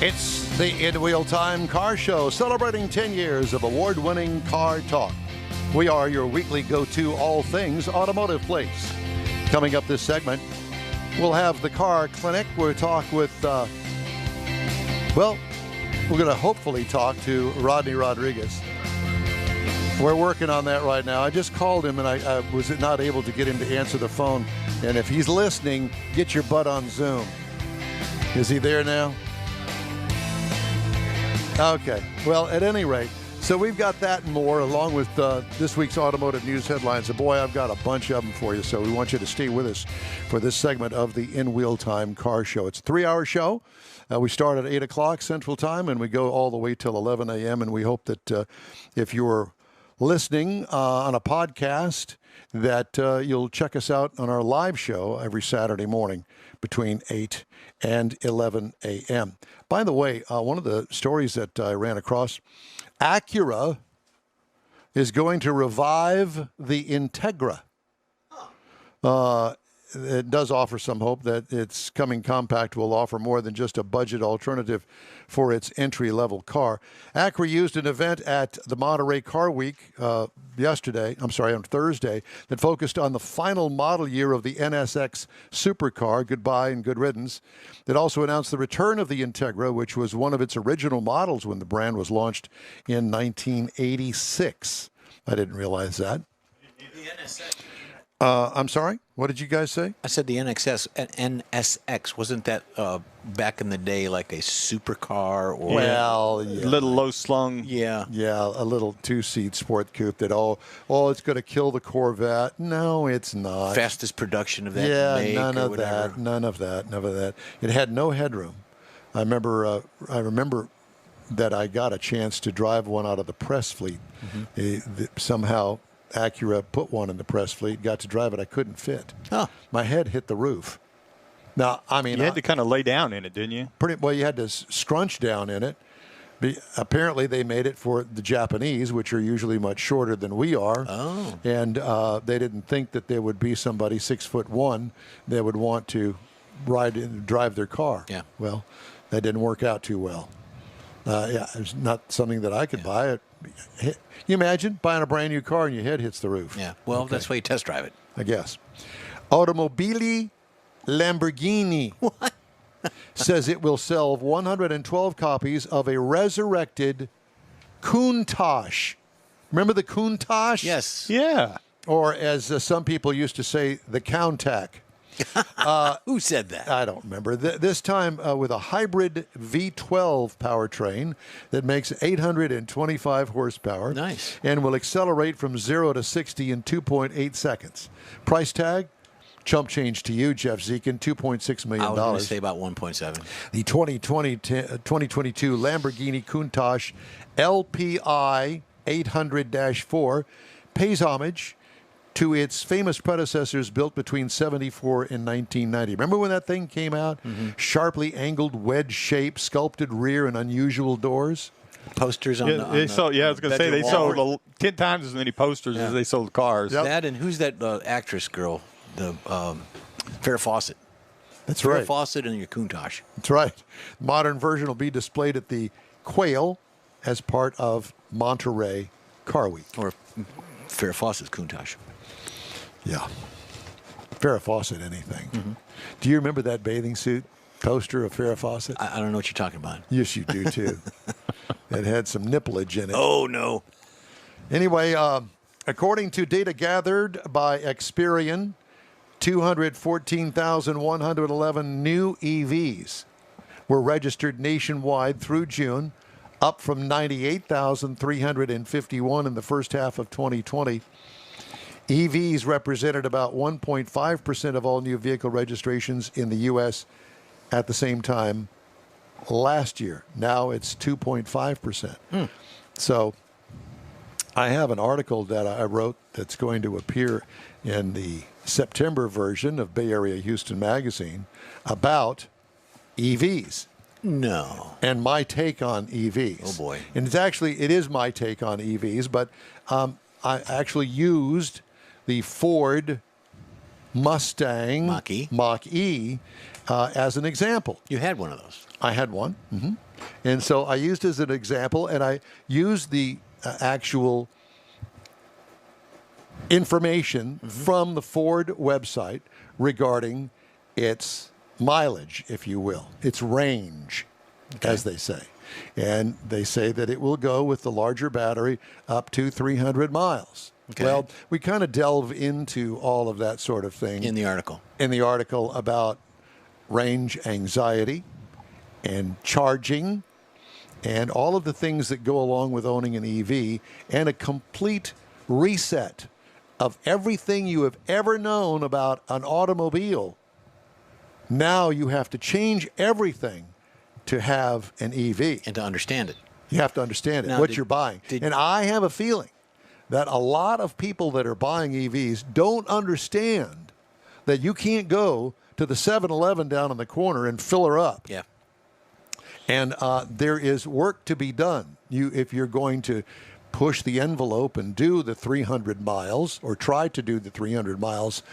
It's the In Wheel Time Car Show, celebrating 10 years of award-winning car talk. We are your weekly go-to all things automotive place. Coming up this segment, we'll have the car clinic. We'll talk with, we're going to hopefully talk to Rodney Rodriguez. We're working on that right now. I just called him, and I was not able to get him to answer the phone. And if he's listening, get your butt on Zoom. Is he there now? Okay. Well, at any rate, so we've got that and more, along with this week's automotive news headlines. And boy, I've got a bunch of them for you, so we want you to stay with us for this segment of the In Wheel Time Car Show. It's a 3-hour show. We start at 8 o'clock Central Time, and we go all the way till 11 a.m. And we hope that if you're listening on a podcast, that you'll check us out on our live show every Saturday morning between 8 and 11 a.m. By the way, one of the stories that I ran across, Acura is going to revive the Integra. It does offer some hope that its coming compact will offer more than just a budget alternative for its entry-level car. Acura used an event at the Monterey Car Week on Thursday, that focused on the final model year of the NSX supercar, goodbye and good riddance. It also announced the return of the Integra, which was one of its original models when the brand was launched in 1986. I didn't realize that. The NSX. I'm sorry? What did you guys say? I said the NSX. Wasn't that back in the day like a supercar? Or Well, yeah. A little low slung. Yeah. Yeah, a little two-seat sport coupe that, it's going to kill the Corvette. No, it's not. Fastest production of that make none or of whatever. that. None of that. It had no headroom. I remember that I got a chance to drive one out of the press fleet. Somehow Acura put one in the press fleet, got to drive it. I couldn't fit. Huh. My head hit the roof. Now, I mean, You had to kind of lay down in it, didn't you? you had to scrunch down in it. Apparently, they made it for the Japanese, which are usually much shorter than we are. Oh. And they didn't think that there would be somebody 6'1" that would want to drive their car. Yeah. Well, that didn't work out too well. It's not something that I could buy. You imagine buying a brand new car and your head hits the roof. Yeah. Well, Okay. that's why you test drive it. I guess. Automobili Lamborghini says it will sell 112 copies of a resurrected Countach. Remember the Countach? Yes. Yeah. Or as some people used to say, the Countach. Who said that? I don't remember. This time with a hybrid V12 powertrain that makes 825 horsepower. Nice. And will accelerate from 0 to 60 in 2.8 seconds. Price tag, chump change to you, Jeff Zekin, $2.6 million. I was going to say about 1.7. The 2022 Lamborghini Countach LPI 800-4 pays homage to its famous predecessors built between 74 and 1990. Remember when that thing came out? Sharply angled wedge shape, sculpted rear, and unusual doors? Posters on Yeah, the I was going to say, they sold 10 times as many posters as they sold cars. Yep. That, and who's that actress girl? The Farrah Fawcett. That's Farrah right. Fawcett and your Countach. That's right. Modern version will be displayed at the Quail as part of Monterey Car Week. Or Farrah Fawcett's Countach. Yeah. Farrah Fawcett, anything. Do you remember that bathing suit poster of Farrah Fawcett? I don't know what you're talking about. Yes, you do, too. It had some nipplage in it. Oh, no. Anyway, according to data gathered by Experian, 214,111 new EVs were registered nationwide through June, up from 98,351 in the first half of 2020. EVs represented about 1.5% of all new vehicle registrations in the U.S. at the same time last year. Now it's 2.5%. So I have an article that I wrote that's going to appear in the September version of Bay Area Houston Magazine about EVs. No. And my take on EVs. Oh, boy. And it is my take on EVs, but I actually used the Ford Mustang Mach-E. Mach-E as an example. You had one of those. I had one. Mm-hmm. And so I used as an example, and I used the actual information from the Ford website regarding its mileage, if you will, its range, as they say. And they say that it will go with the larger battery up to 300 miles. Okay. Well, we kind of delve into all of that sort of thing in the article. In the article about range anxiety and charging and all of the things that go along with owning an EV, and a complete reset of everything you have ever known about an automobile. Now you have to change everything to have an EV. And to understand it. You have to understand it, now, what you're buying. And I have a feeling that a lot of people that are buying EVs don't understand that you can't go to the 7-Eleven down in the corner and fill her up. Yeah. And there is work to be done. If you're going to push the envelope and do the 300 miles or try to do the 300 miles,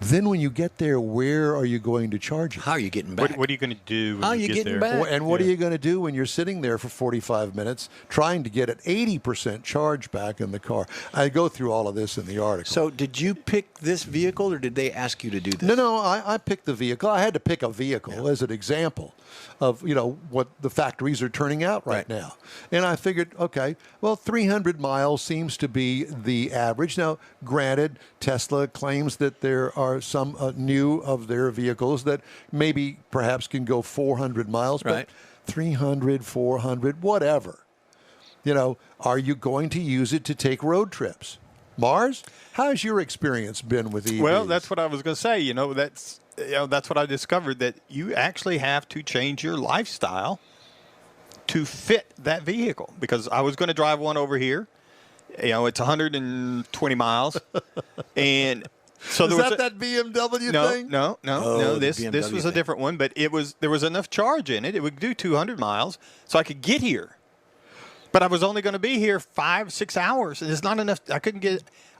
then when you get there, where are you going to charge it? How are you getting back? What are you going to do when How are you you get getting there? back? And what are you going to do when you're sitting there for 45 minutes trying to get an 80% charge back in the car? I go through all of this in the article. So did you pick this vehicle, or did they ask you to do this? No, I picked the vehicle. I had to pick a vehicle as an example of, what the factories are turning out right now. And I figured, okay, well, 300 miles seems to be the average. Now, granted, Tesla claims that there are some new of their vehicles that maybe perhaps can go 400 miles, but 300, 400, whatever. Are you going to use it to take road trips? Mars, how's your experience been with EVs? Well, that's what I was going to say. That's what I discovered, that you actually have to change your lifestyle to fit that vehicle. Because I was going to drive one over here. It's 120 miles. And so there was that BMW thing? No. This was a different one, but there was enough charge in it. It would do 200 miles, so I could get here. But I was only going to be here 5-6 hours, and it's not enough. I could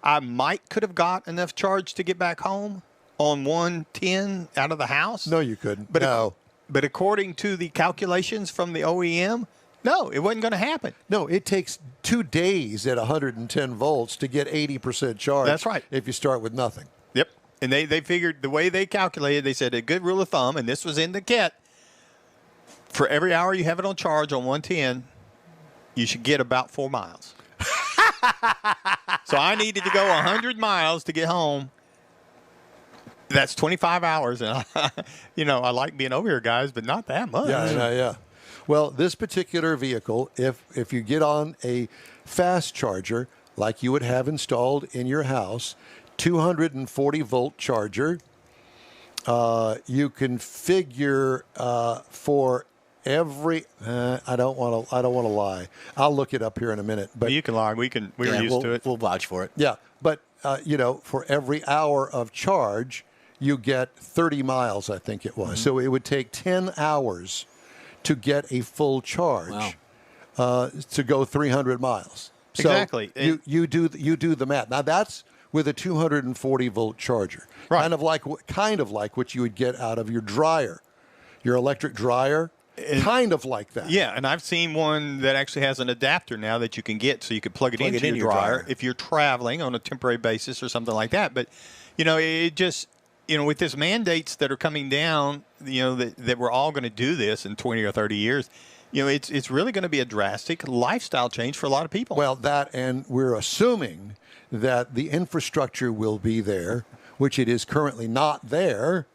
have got enough charge to get back home on 110 out of the house. No, you couldn't. But according to the calculations from the OEM, no, it wasn't going to happen. No, it takes 2 days at 110 volts to get 80% charge. That's right. If you start with nothing. Yep. And they figured the way they calculated, they said a good rule of thumb, and this was in the kit, for every hour you have it on charge on 110, you should get about 4 miles. So I needed to go 100 miles to get home. That's 25 hours, and I like being over here, guys, but not that much. Yeah. Well, this particular vehicle, if you get on a fast charger like you would have installed in your house, 240-volt charger, you can figure for every. I don't want to lie. I'll look it up here in a minute. But you can lie. We're used to it. We'll vouch for it. Yeah, but for every hour of charge, you get 30 miles, I think it was. Mm-hmm. So it would take 10 hours to get a full charge to go 300 miles. So exactly. You do the math. Now that's with a 240-volt charger. Right. Kind of like what you would get out of your dryer, your electric dryer. Kind of like that. Yeah, and I've seen one that actually has an adapter now that you can get, so you could plug it into your dryer if you're traveling on a temporary basis or something like that. But it just with this mandates that are coming down, that we're all going to do this in 20 or 30 years. It's really going to be a drastic lifestyle change for a lot of people. Well, and we're assuming that the infrastructure will be there, which it is currently not there.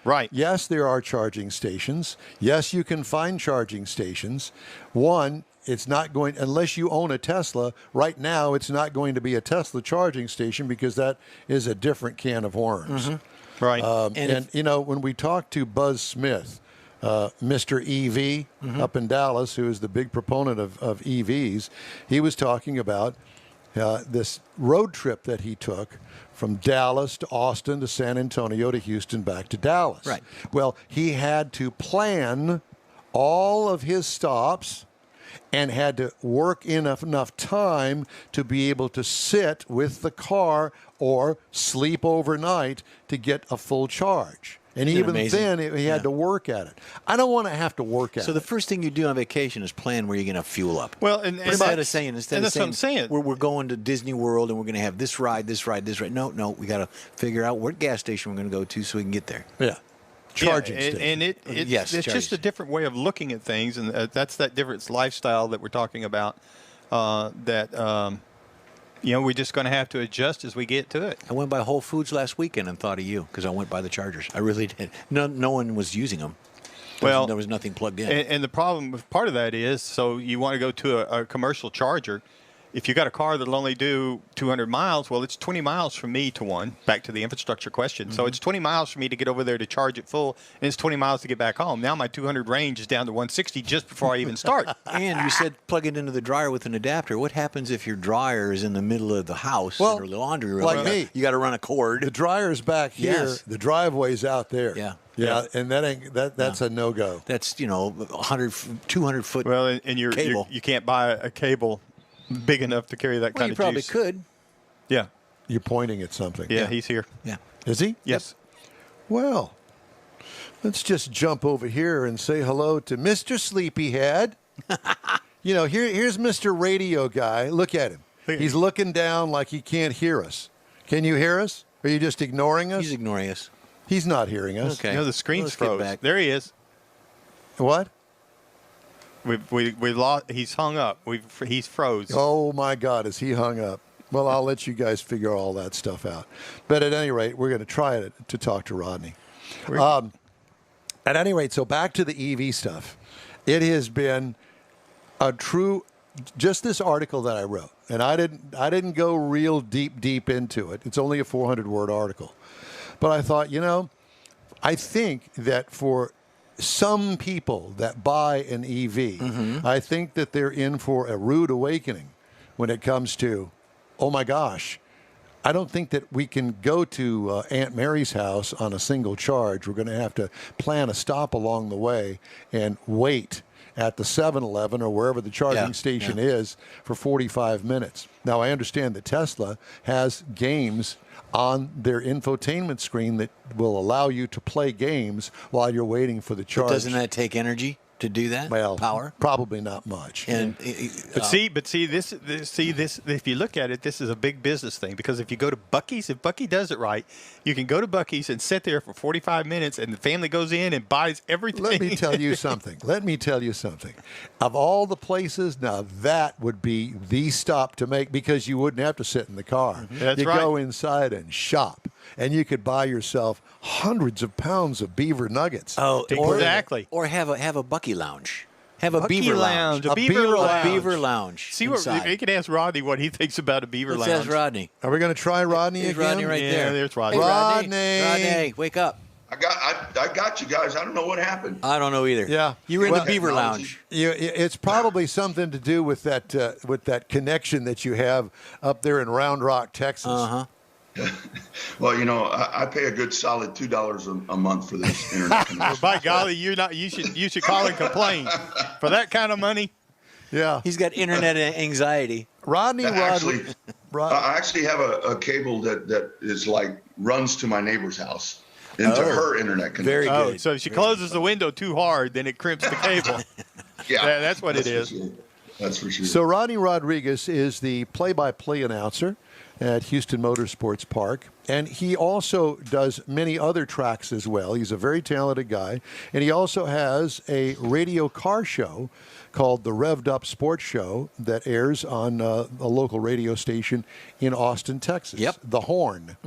Right. Yes, there are charging stations. Yes, you can find charging stations. One, it's not going, unless you own a Tesla, right now it's not going to be a Tesla charging station because that is a different can of worms. Mm-hmm. Right. When we talked to Buzz Smith, Mr. EV up in Dallas, who is the big proponent of EVs, he was talking about this road trip that he took from Dallas to Austin to San Antonio to Houston back to Dallas. Right. Well, he had to plan all of his stops and had to work enough time to be able to sit with the car or sleep overnight to get a full charge. And Isn't it even amazing? then, he had to work at it. I don't want to have to work at So it. the first thing you do on vacation is plan where you're going to fuel up. Well, and instead that's of what I'm saying. We're going to Disney World and we're going to have this ride. No, we got to figure out what gas station we're going to go to so we can get there. Yeah. Charging and, station. and it's just a different way of looking at things, and that's that different lifestyle that we're talking about. We're just going to have to adjust as we get to it. I went by Whole Foods last weekend and thought of you because I went by the chargers. I really did. No one was using them. Well, there was nothing plugged in. And the problem with part of that is, so you want to go to a commercial charger. If you got a car that'll only do 200 miles, well, it's 20 miles from me to one. Back to the infrastructure question. Mm-hmm. So it's 20 miles for me to get over there to charge it full, and it's 20 miles to get back home. Now my 200 range is down to 160 just before I even start. And you said plug it into the dryer with an adapter. What happens if your dryer is in the middle of the house or the laundry room? Like me. You got to run a cord. The dryer's back here. Yes. The driveway's out there. Yeah. Yeah, and that's a no-go. That's 100, 200 foot. Well, and cable. you can't buy a cable big enough to carry that kind of juice. You probably could. Yeah. You're pointing at something. Yeah, he's here. Yeah. Is he? Yes. Well, let's just jump over here and say hello to Mr. Sleepyhead. Here's Mr. Radio Guy. Look at him. He's looking down like he can't hear us. Can you hear us? Are you just ignoring us? He's ignoring us. He's not hearing us. Okay. The screen's Let's get froze. back. There he is. What? We lost. He's hung up. He's froze. Oh my God, is he hung up? Well, I'll let you guys figure all that stuff out. But at any rate, we're going to try to talk to Rodney. At any rate, so back to the EV stuff. It has been a true, just this article that I wrote, and I didn't go real deep into it. It's only a 400-word article. But I thought, I think that for some people that buy an EV, I think that they're in for a rude awakening when it comes to, oh my gosh, I don't think that we can go to Aunt Mary's house on a single charge. We're going to have to plan a stop along the way and wait at the 7-Eleven or wherever the charging station is for 45 minutes. Now, I understand that Tesla has games on their infotainment screen that will allow you to play games while you're waiting for the charge. But doesn't that take energy to do that? Well, power? Probably not much. And But see this. If you look at it, this is a big business thing, because if you go to Buc-ee's, if Buc-ee does it right, you can go to Buc-ee's and sit there for 45 minutes, and the family goes in and buys everything. Let me tell you something. Of all the places, now that would be the stop to make, because you wouldn't have to sit in the car. That's you right. go inside and shop, and you could buy yourself hundreds of pounds of beaver nuggets. Oh, exactly. Or have a Buc-ee lounge. Have a Buc-ee beaver lounge. A beaver lounge. Beaver lounge. See what inside. you can ask Rodney what he thinks about a beaver Let's lounge. ask Rodney. Are we going to try Rodney Here's again? Rodney right Yeah, there. there's Rodney. Hey, Rodney. Rodney, wake up. I got you guys. I don't know what happened. I don't know either. Yeah. You were in Well, the beaver lounge. It's probably something to do with that connection that you have up there in Round Rock, Texas. Uh-huh. Well, I pay a good solid $2 a month for this internet connection. By golly, you should call and complain for that kind of money. Yeah. He's got internet anxiety. Rodney. I actually have a cable that is runs to my neighbor's house into her internet connection. Very Oh, good. so if she closes the window too hard, then it crimps the cable. Yeah, that's what it is. for sure. That's for sure. So Rodney Rodriguez is the play-by-play announcer at Houston Motorsports Park, and he also does many other tracks as well. He's a very talented guy, and he also has a radio car show called the Revved Up Sports Show that airs on a local radio station in Austin, Texas. Yep. The Horn.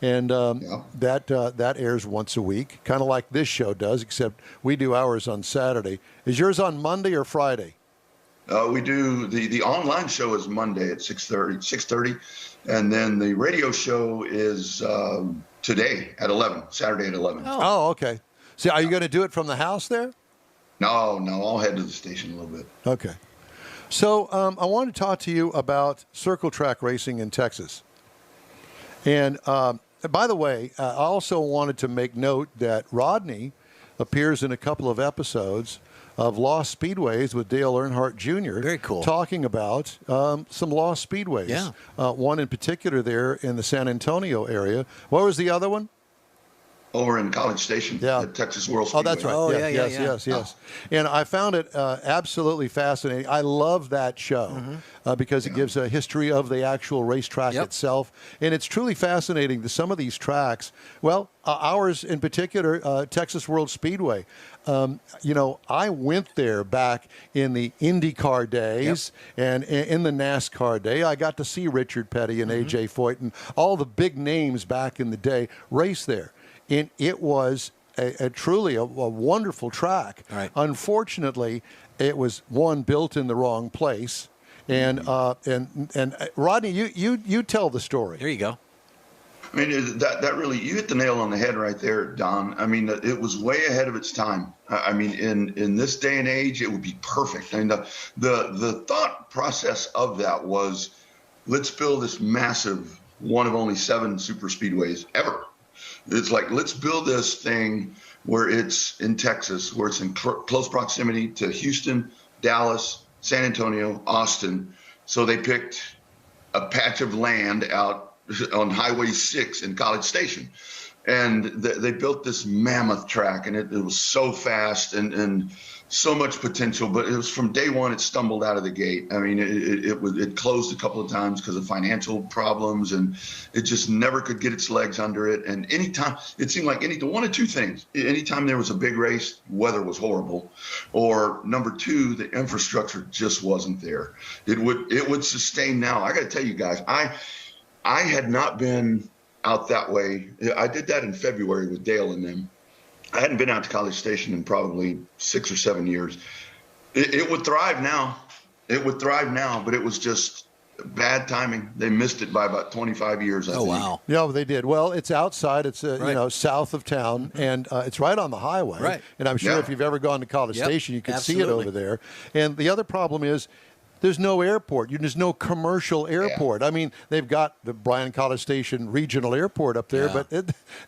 And that airs once a week, kind of like this show does, except we do ours on Saturday. Is yours on Monday or Friday? We do the online show is Monday at 6:30, and then the radio show is today at 11, Saturday at 11. Oh, okay. So are you going to do it from the house there? No, I'll head to the station a little bit. Okay. So I want to talk to you about circle track racing in Texas. And by the way, I also wanted to make note that Rodney appears in a couple of episodes of Lost Speedways with Dale Earnhardt Jr. Very cool. Talking about some Lost Speedways. Yeah. One in particular there in the San Antonio area. What was the other one? over in College Station at Texas World Speedway. Oh, that's right. Oh, Yes. And I found it absolutely fascinating. I love that show because it gives a history of the actual racetrack itself. And it's truly fascinating. Some of these tracks, well, ours in particular, Texas World Speedway. I went there back in the IndyCar days and in the NASCAR day. I got to see Richard Petty and A.J. Foyt and all the big names back in the day race there. And it was truly a wonderful track. Right. Unfortunately, it was built in the wrong place. And Rodney, you tell the story. There you go. I mean, that really, you hit the nail on the head right there, Don. I mean, it was way ahead of its time. I mean, in this day and age, it would be perfect. I mean, the thought process of that was, let's build this massive, one of only 7 super speedways ever. It's like, let's build this thing where it's in Texas, where it's in close proximity to Houston, Dallas, San Antonio, Austin. So they picked a patch of land out on Highway 6 in College Station. And they built this mammoth track, and it was so fast and so much potential. But it was from day one, it stumbled out of the gate. I mean, it closed a couple of times because of financial problems, and it just never could get its legs under it. And anytime, it seemed like one of two things. Anytime there was a big race, weather was horrible, or number 2, the infrastructure just wasn't there. It would sustain now. I got to tell you guys, I had not been out that way. I did that in February with Dale and them. I hadn't been out to College Station in probably 6 or 7 years. It would thrive now. It would thrive now, but it was just bad timing. They missed it by about 25 years, I think. Wow. Yeah, they did. Well, it's outside. It's south of town, and it's right on the highway. Right. And I'm sure if you've ever gone to College Station, you can see it over there. And the other problem is, there's no airport. There's no commercial airport. I mean, they've got the Bryan College Station Regional Airport up there, but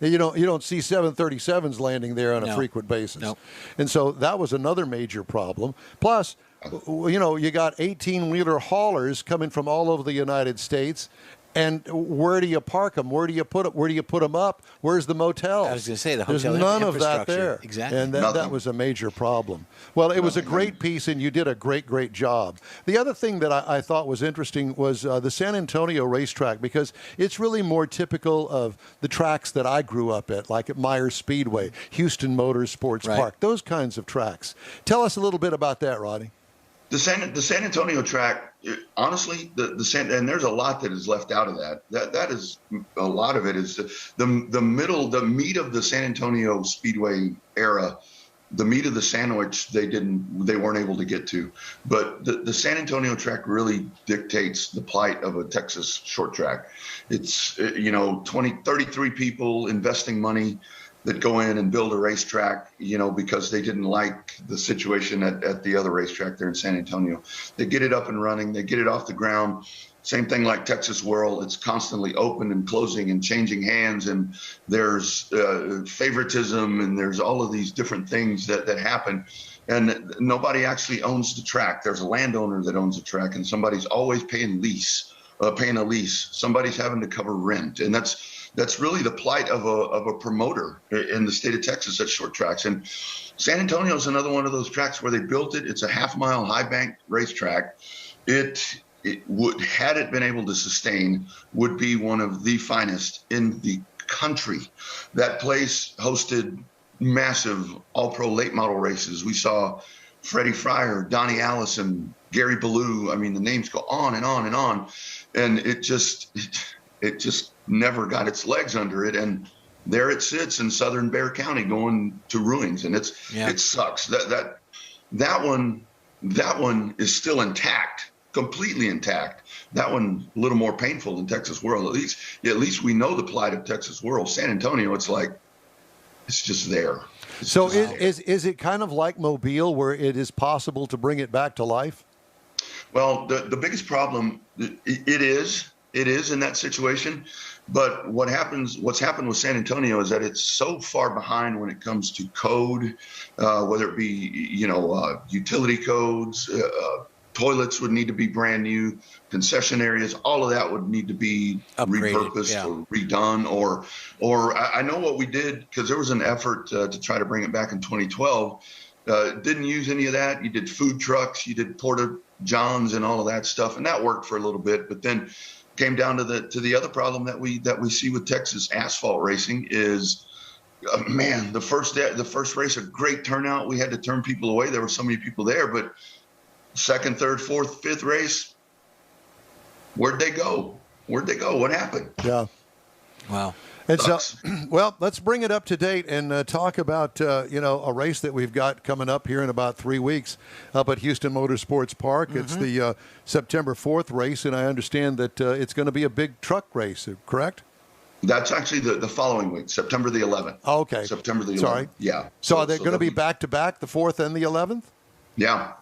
you don't see 737s landing there on a frequent basis. No. And so that was another major problem. Plus, you got 18-wheeler haulers coming from all over the United States. And where do you park them? Where do you put it? Where do you put them up? Where's the motels? I was going to say the hotel. There's none of that there. Exactly. And that was a major problem. Well, it was a great piece, and you did a great job. The other thing that I thought was interesting was the San Antonio racetrack, because it's really more typical of the tracks that I grew up at, like at Myers Speedway, Houston Motorsports Park, those kinds of tracks. Tell us a little bit about that, Rodney. The San Antonio track, honestly, and there's a lot that is left out of that. That is a lot of it is the meat of the San Antonio Speedway era. The meat of the sandwich they weren't able to get to, but the San Antonio track really dictates the plight of a Texas short track. It's 33 people investing money that go in and build a racetrack, because they didn't like the situation at the other racetrack there in San Antonio. They get it up and running. They get it off the ground. Same thing like Texas World. It's constantly open and closing and changing hands, and there's favoritism, and there's all of these different things that happen. And nobody actually owns the track. There's a landowner that owns the track, and somebody's always paying a lease. Somebody's having to cover rent, and that's really the plight of a promoter in the state of Texas at short tracks. And San Antonio is another one of those tracks where they built it. It's a half-mile high bank racetrack. It would, had it been able to sustain, would be one of the finest in the country. That place hosted massive all-pro late model races. We saw Freddie Fryer, Donnie Allison, Gary Ballou. I mean, the names go on and on and on. And it just never got its legs under it, and there it sits in southern Bexar County going to ruins, and it sucks. That one is still intact, completely intact. That one a little more painful than Texas World. At least we know the plight of Texas World. San Antonio, it's like it's just there. So is it kind of like Mobile, where it is possible to bring it back to life? Well, the biggest problem, it is in that situation. But what's happened with San Antonio is that it's so far behind when it comes to code, whether it be, utility codes, toilets would need to be brand new, concession areas, all of that would need to be Upgraded, repurposed or redone. Or I know what we did, because there was an effort to try to bring it back in 2012. Didn't use any of that. You did food trucks, you did Porta Johns and all of that stuff, and that worked for a little bit. But then came down to the other problem that we see with Texas asphalt racing is, man, the first race, a great turnout. We had to turn people away. There were so many people there, but second, third, fourth, fifth race, where'd they go? What happened? Yeah. Wow. And so, well, let's bring it up to date and talk about, a race that we've got coming up here in about 3 weeks up at Houston Motorsports Park. Mm-hmm. It's the September 4th race, and I understand that it's going to be a big truck race, correct? That's actually the following week, September the 11th. Oh, okay. September the 11th. Sorry. Yeah. So are they going to be back-to-back, the 4th and the 11th? Yeah.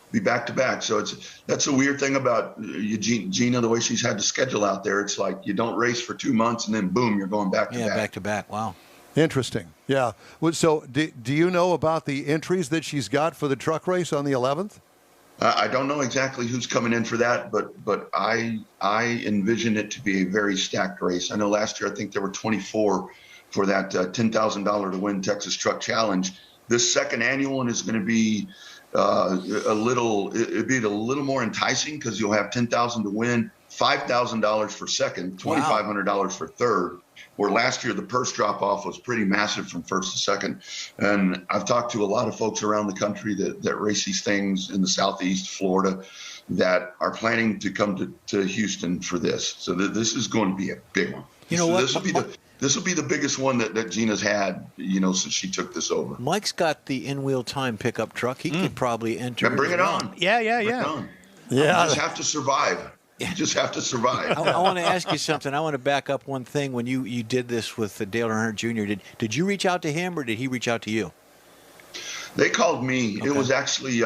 Be back-to-back. So that's a weird thing about Gina, the way she's had to schedule out there. It's like you don't race for 2 months and then, boom, you're going back-to-back. Yeah, back-to-back. Wow. Interesting. Yeah. So do you know about the entries that she's got for the truck race on the 11th? I don't know exactly who's coming in for that, but I envision it to be a very stacked race. I know last year I think there were 24 for that $10,000 to win Texas Truck Challenge. This second annual one is going to be it'd be a little more enticing, because you'll have $10,000 to win, $5,000 for second, $2,500 for third. Where last year the purse drop off was pretty massive from first to second. And I've talked to a lot of folks around the country that race these things in the Southeast, Florida, that are planning to come to Houston for this. So this is going to be a big one. You know what? This will be the biggest one that Gina's had, since she took this over. Mike's got the in-wheel time pickup truck. He could probably enter. And bring it on. Yeah. Yeah. You just have to survive. You just have to survive. I want to ask you something. I want to back up one thing. When you did this with Dale Earnhardt Jr., did you reach out to him, or did he reach out to you? They called me. Okay. It was actually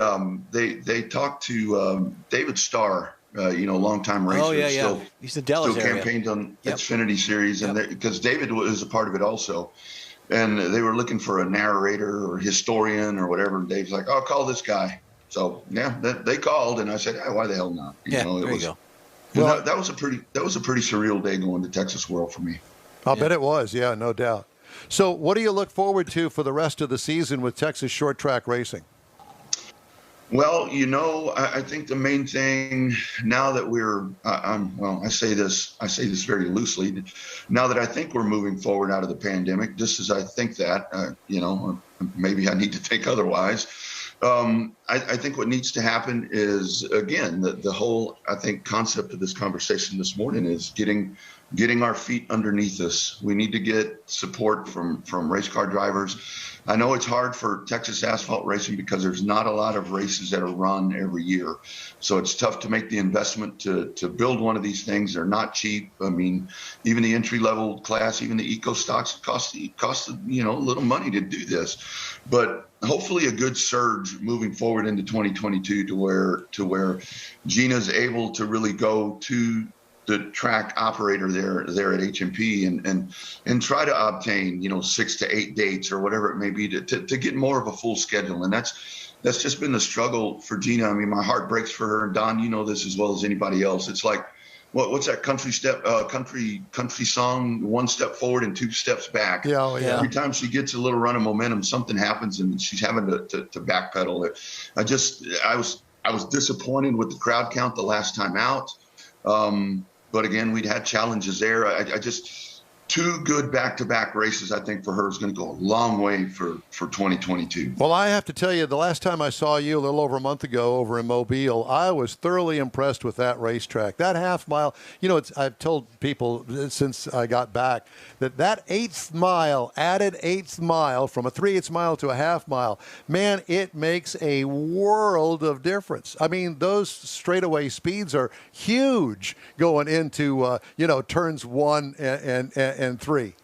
they talked to David Starr, longtime racer. Oh, yeah. He's the Dallas still area. campaigned on Xfinity Series, and because David was a part of it also. And they were looking for a narrator or historian or whatever. And Dave's like, "I'll call this guy." So yeah, they called, and I said, "Why the hell not?" There you go. Well, that was a pretty surreal day going to Texas World for me. I'll bet it was. Yeah, no doubt. So what do you look forward to for the rest of the season with Texas short track racing? Well, I think the main thing now that I say this very loosely. Now that I think we're moving forward out of the pandemic, just as I think that, maybe I need to think otherwise. I think what needs to happen is, again, the whole, I think, concept of this conversation this morning is getting our feet underneath us. We need to get support from race car drivers. I know it's hard for Texas asphalt racing because there's not a lot of races that are run every year. So it's tough to make the investment to build one of these things. They're not cheap. I mean, even the entry-level class, even the eco stocks, cost a little money to do this. But hopefully a good surge moving forward into 2022 to where Gina's able to really go to the track operator there at HMP and try to obtain 6 to 8 dates or whatever it may be to get more of a full schedule. And that's just been the struggle for Gina. I mean, my heart breaks for her. And Don, you know this as well as anybody else. It's like, what's that country song? 1 step forward and 2 steps back. Yeah. Every time she gets a little run of momentum, something happens and she's having to backpedal. I was disappointed with the crowd count the last time out. But again, we'd had challenges there. I just 2 good back-to-back races, I think, for her is going to go a long way for 2022. Well, I have to tell you, the last time I saw you a little over a month ago over in Mobile, I was thoroughly impressed with that racetrack. That half mile, I've told people since I got back that 8th mile, added 8th mile from a 3/8 mile to a half mile, man, it makes a world of difference. I mean, those straightaway speeds are huge going into, turns 1 and 3.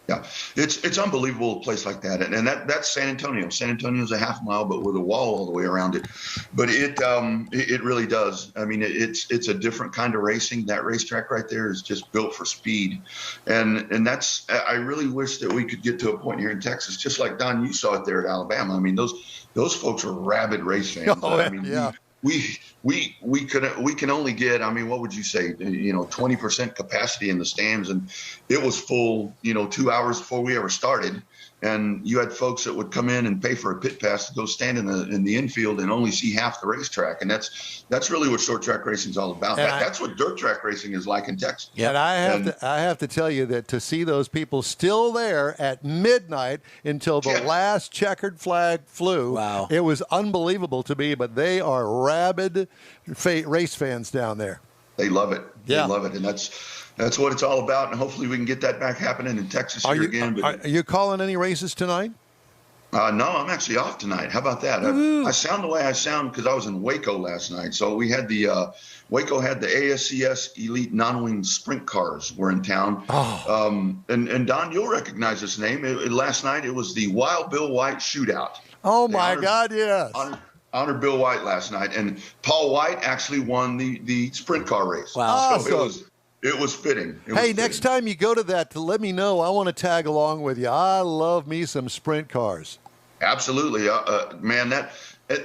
Yeah, it's unbelievable, a place like that, and that's San Antonio. San Antonio's a half mile, but with a wall all the way around it. But it really does. I mean, it's a different kind of racing. That racetrack right there is just built for speed, and that's. I really wish that we could get to a point here in Texas, just like Don, you saw it there at Alabama. I mean, those folks are rabid race fans. Oh, I mean, yeah. we can only get, I mean, what would you say, 20% capacity in the stands, and it was full, 2 hours before we ever started. And you had folks that would come in and pay for a pit pass to go stand in the infield and only see half the racetrack. And that's really what short track racing is all about. That's what dirt track racing is like in Texas. Yeah, and I have to tell you that to see those people still there at midnight until the last checkered flag flew, wow, it was unbelievable to me. But they are rabid race fans down there. They love it. Yeah. They love it, and that's what it's all about. And hopefully we can get that back happening in Texas again. But are you calling any races tonight? No, I'm actually off tonight. How about that? I sound the way I sound because I was in Waco last night. So we had Waco had the ASCS Elite Non-Wing Sprint Cars were in town. Oh. And Don, you'll recognize this name. Last night it was the Wild Bill White Shootout. Oh, my God, yes. Honored Bill White last night. And Paul White actually won the sprint car race. Wow. So it was fitting. Next time you go to that, let me know. I want to tag along with you. I love me some sprint cars. Absolutely. Man,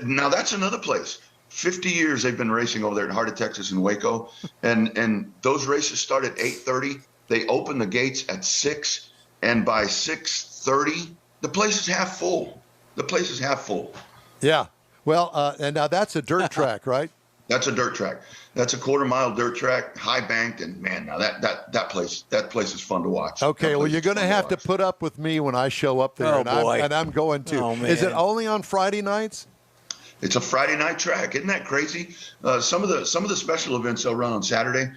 now that's another place. 50 years they've been racing over there in the heart of Texas in Waco. And those races start at 8:30. They open the gates at 6. And by 6:30, the place is half full. Yeah. Well, and now that's a dirt track, right? That's a dirt track. That's a quarter-mile dirt track, high banked, and man, now that place is fun to watch. Okay, well, you're going to have to put up with me when I show up there, and I'm going to. Oh, man. Is it only on Friday nights? It's a Friday night track. Isn't that crazy? Some of the special events they'll run on Saturday,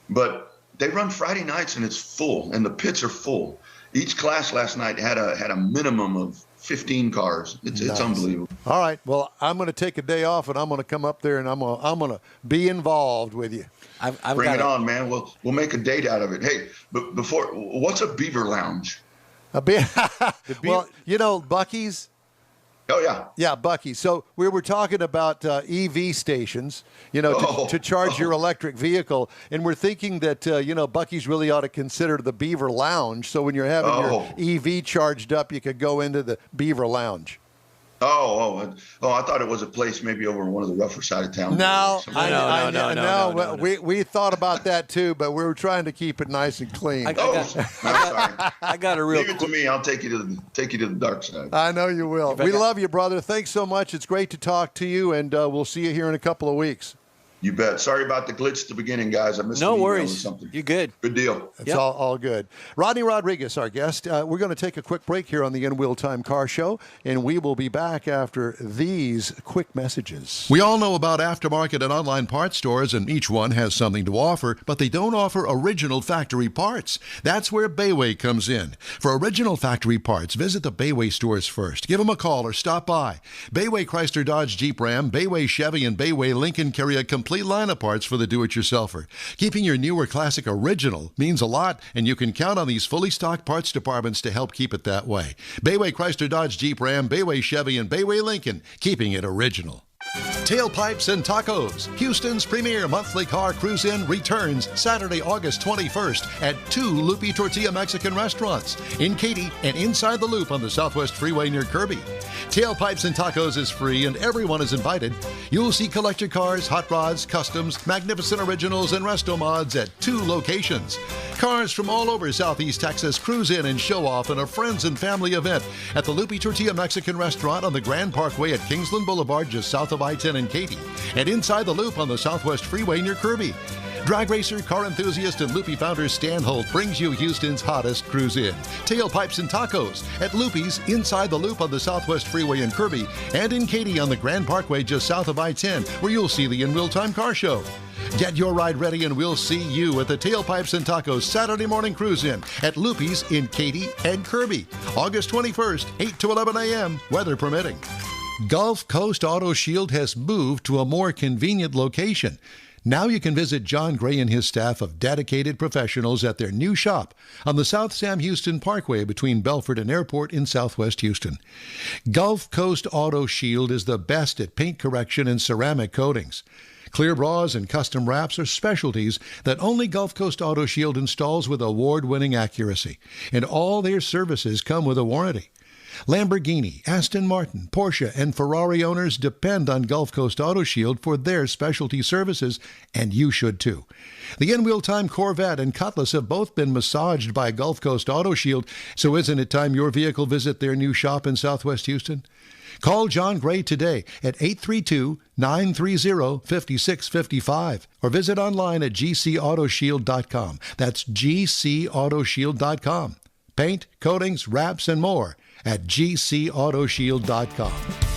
but they run Friday nights and it's full, and the pits are full. Each class last night had a minimum of 15 cars. It's unbelievable. All right. Well, I'm going to take a day off, and I'm going to come up there, and I'm going to be involved with you. Bring it on, man. We'll make a date out of it. Hey, but what's a beaver lounge? Well, Buc-ee's. Oh, yeah. Yeah, Buc-ee's. So we were talking about EV stations, to charge your electric vehicle. And we're thinking that, Buc-ee's really ought to consider the Beaver Lounge. So when you're having your EV charged up, you could go into the Beaver Lounge. I thought it was a place maybe over on one of the rougher side of town. No. We thought about that too, but we were trying to keep it nice and clean. I got a real. Leave it to me. I'll take you to the dark side. I know you will. We love you, brother. Thanks so much. It's great to talk to you, and we'll see you here in a couple of weeks. You bet. Sorry about the glitch at the beginning, guys. I missed no an email worries. or something. You're good. Good deal. It's all good. Rodney Rodriguez, our guest. We're going to take a quick break here on the Wheel Time Car Show, and we will be back after these quick messages. We all know about aftermarket and online parts stores, and each one has something to offer, but they don't offer original factory parts. That's where Bayway comes in. For original factory parts, visit the Bayway stores first. Give them a call or stop by. Bayway Chrysler Dodge Jeep Ram, Bayway Chevy, and Bayway Lincoln carry a complete line of parts for the do-it-yourselfer. Keeping your newer classic original means a lot, and you can count on these fully stocked parts departments to help keep it that way. Bayway Chrysler Dodge Jeep Ram, Bayway Chevy, and Bayway Lincoln, keeping it original. Tailpipes and Tacos, Houston's premier monthly car cruise-in returns Saturday, August 21st at 2 Loopy Tortilla Mexican restaurants in Katy and inside the Loop on the Southwest Freeway near Kirby. Tailpipes and Tacos is free and everyone is invited. You'll see collector cars, hot rods, customs, magnificent originals, and resto mods at 2 locations. Cars from all over Southeast Texas cruise in and show off in a friends and family event at the Loopy Tortilla Mexican restaurant on the Grand Parkway at Kingsland Boulevard just south of I-10 in Katy, and inside the Loop on the Southwest Freeway near Kirby. Drag racer, car enthusiast, and Loopy founder Stan Holt brings you Houston's hottest cruise-in. Tailpipes and Tacos at Loopy's inside the Loop on the Southwest Freeway in Kirby, and in Katy on the Grand Parkway just south of I-10, where you'll see the Wheel Time Car Show. Get your ride ready and we'll see you at the Tailpipes and Tacos Saturday morning cruise-in at Loopy's in Katy and Kirby, August 21st, 8 to 11 a.m., weather permitting. Gulf Coast Auto Shield has moved to a more convenient location. Now you can visit John Gray and his staff of dedicated professionals at their new shop on the South Sam Houston Parkway between Belford and Airport in Southwest Houston. Gulf Coast Auto Shield is the best at paint correction and ceramic coatings. Clear bras and custom wraps are specialties that only Gulf Coast Auto Shield installs with award-winning accuracy, and all their services come with a warranty. Lamborghini, Aston Martin, Porsche, and Ferrari owners depend on Gulf Coast Auto Shield for their specialty services, and you should too. The in-wheel time Corvette and Cutlass have both been massaged by Gulf Coast Auto Shield, so isn't it time your vehicle visit their new shop in Southwest Houston? Call John Gray today at 832-930-5655 or visit online at gcautoshield.com. That's gcautoshield.com. Paint, coatings, wraps, and more at gcautoshield.com.